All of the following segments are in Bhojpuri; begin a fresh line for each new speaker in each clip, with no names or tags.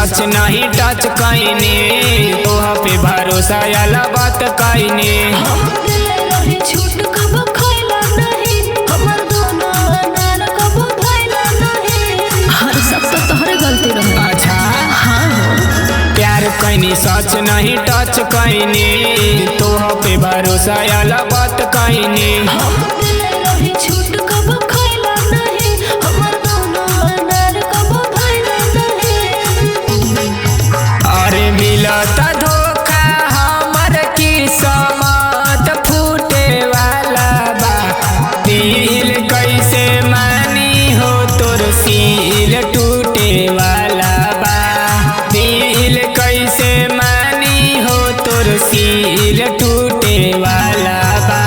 सच नहीं टच कईने, तोह पे भरोसा वाला बात कईने। अच्छा प्यार कईनी सच नहीं टच कईने, तोह पे भरोसा वाला बात कईने। अरे मिलता धोखा हमर किस्मत फूटे वाला बा, दिल कैसे मानी हो तोर सील टूटे वाला बा, दिल कैसे मानी हो तोर सील टूटे वाला बा।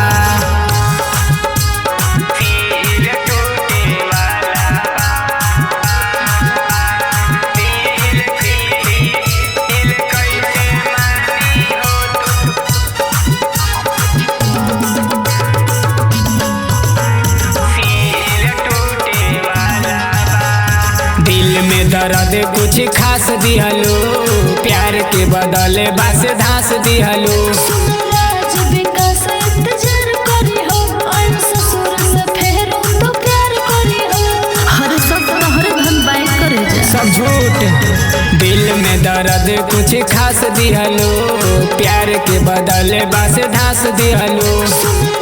दिल में दर्द कुछ खास दिहलो, प्यार के बदले बस धास दिहलो। सब झूठ, दिल में दर्द कुछ खास दिहलो, प्यार के बदले बस धास दिहलो।